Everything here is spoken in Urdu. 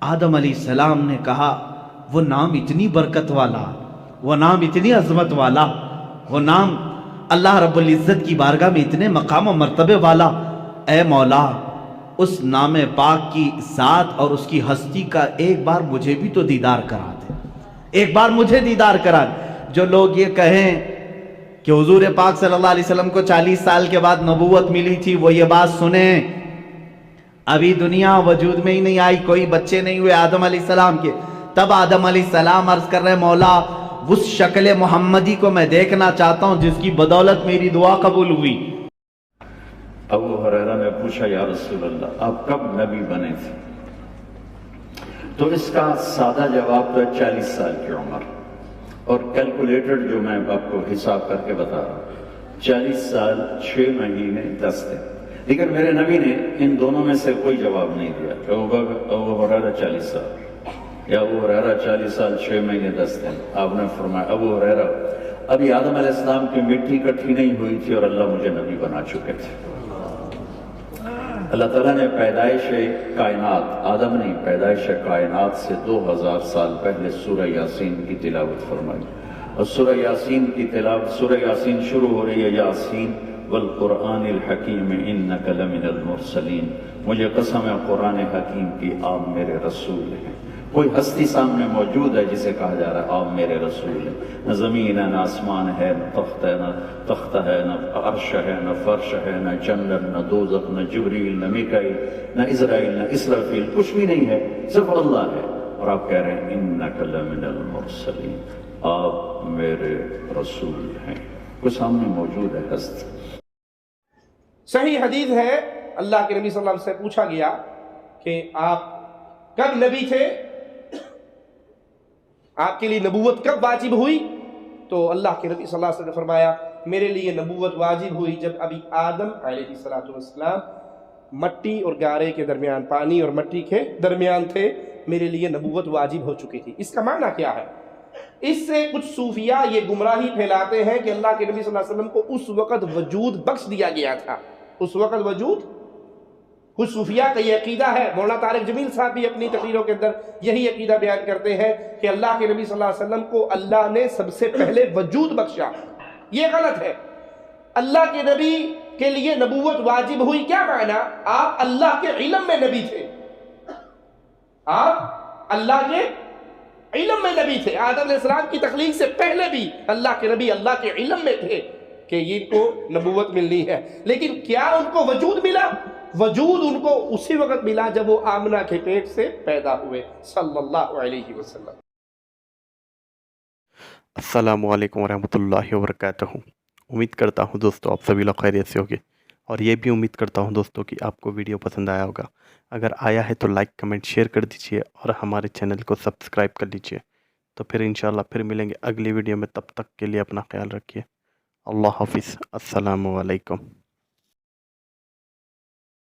آدم علیہ السلام نے کہا وہ نام اتنی برکت والا، وہ نام اتنی عظمت والا، وہ نام اللہ رب العزت کی بارگاہ میں اتنے مقام و مرتبے والا، اے مولا اس نام پاک کی ذات اور اس کی ہستی کا ایک بار مجھے بھی تو دیدار کرا دے، ایک بار مجھے دیدار کرا دے۔ جو لوگ یہ کہیں کہ حضور پاک صلی اللہ علیہ وسلم کو 40 سال کے بعد نبوت ملی تھی، وہ یہ بات سنیں، ابھی دنیا وجود میں ہی نہیں آئی، کوئی بچے نہیں ہوئے آدم علیہ السلام کے، تب آدم علیہ السلام عرض کر رہے مولا اس شکل محمدی کو میں دیکھنا چاہتا ہوں جس کی بدولت میری دعا قبول ہوئی۔ ابو ہریرہ نے پوچھا یا رسول اللہ آپ کب نبی بنے تھے؟ تو اس کا سادہ جواب تو 40 سال کی عمر، اور کیلکولیٹر جو میں آپ کو حساب کر کے بتا رہا ہوں، 40 سال 6 مہینے 10 دن۔ لیکن میرے نبی نے ان دونوں میں سے کوئی جواب نہیں دیا کہ ابو ہریرہ 40 سال یا ابو ہریرہ 40 سال 6 مہینے 10 دن۔ آپ نے فرمایا ابو ہریرہ ابھی آدم علیہ السلام کی مٹی اکٹھی نہیں ہوئی تھی اور اللہ مجھے نبی بنا چکے تھے۔ اللہ تعالیٰ نے پیدائش کائنات، آدم نہیں، پیدائش کائنات سے 2000 سال پہلے سورہ یاسین کی تلاوت فرمائی، اور سورہ یاسین کی تلاوت، سورہ یاسین شروع ہو رہی ہے یاسین والقرآن الحکیم انک لمن المرسلین، مجھے قسم ہے قرآن حکیم کی آپ میرے رسول ہیں۔ کوئی ہستی سامنے موجود ہے جسے کہا جا رہا ہے آپ میرے رسول ہیں؟ نہ زمین ہے، نہ آسمان ہے، نہ تخت ہے، نہ عرش ہے، نہ فرش ہے، نہ جنت، نہ دوزخ، نہ جبریل، نہ میکائیل، نہ اسرائیل، نہ اسرافیل، کچھ بھی نہیں ہے، صرف اللہ ہے۔ اور آپ کہہ رہے ہیں انک لمن المرسلین، آپ میرے رسول ہیں۔ کوئی سامنے موجود ہے ہستی۔ صحیح حدیث ہے، اللہ کے نبی صلی اللہ علیہ وسلم سے پوچھا گیا کہ آپ کب نبی تھے، آپ کے لیے نبوت کب واجب ہوئی؟ تو اللہ کے نبی صلی اللہ علیہ وسلم نے فرمایا میرے لیے نبوت واجب ہوئی جب ابھی آدم علیہ السلام مٹی اور گارے کے درمیان، پانی اور مٹی کے درمیان تھے، میرے لیے نبوت واجب ہو چکی تھی۔ اس کا معنی کیا ہے؟ اس سے کچھ صوفیہ یہ گمراہی پھیلاتے ہیں کہ اللہ کے نبی صلی اللہ علیہ وسلم کو اس وقت وجود بخش دیا گیا تھا، اس وقت وجود۔ کچھ صوفیہ کا یہ عقیدہ ہے، مولانا طارق جمیل صاحب بھی اپنی تقریروں کے اندر یہی عقیدہ بیان کرتے ہیں کہ اللہ کے نبی صلی اللہ علیہ وسلم کو اللہ نے سب سے پہلے وجود بخشا۔ یہ غلط ہے۔ اللہ کے نبی کے لیے نبوت واجب ہوئی، کیا معنی؟ آپ اللہ کے علم میں نبی تھے، آپ اللہ کے علم میں نبی تھے۔ آدم علیہ السلام کی تخلیق سے پہلے بھی اللہ کے نبی اللہ کے علم میں تھے کہ ان کو نبوت ملنی ہے۔ لیکن کیا ان کو وجود ملا؟ وجود ان کو اسی وقت ملا جب وہ آمنہ کے پیٹ سے پیدا ہوئے صلی اللہ علیہ وسلم۔ السلام علیکم ورحمۃ اللہ وبرکاتہ۔ امید کرتا ہوں دوستو آپ سبھی لوگ خیریت سے ہوگے، اور یہ بھی امید کرتا ہوں دوستو کہ آپ کو ویڈیو پسند آیا ہوگا۔ اگر آیا ہے تو لائک، کمنٹ، شیئر کر دیجئے اور ہمارے چینل کو سبسکرائب کر لیجئے۔ تو پھر انشاءاللہ پھر ملیں گے اگلی ویڈیو میں، تب تک کے لیے اپنا خیال رکھیے۔ اللہ حافظ، السلام علیکم۔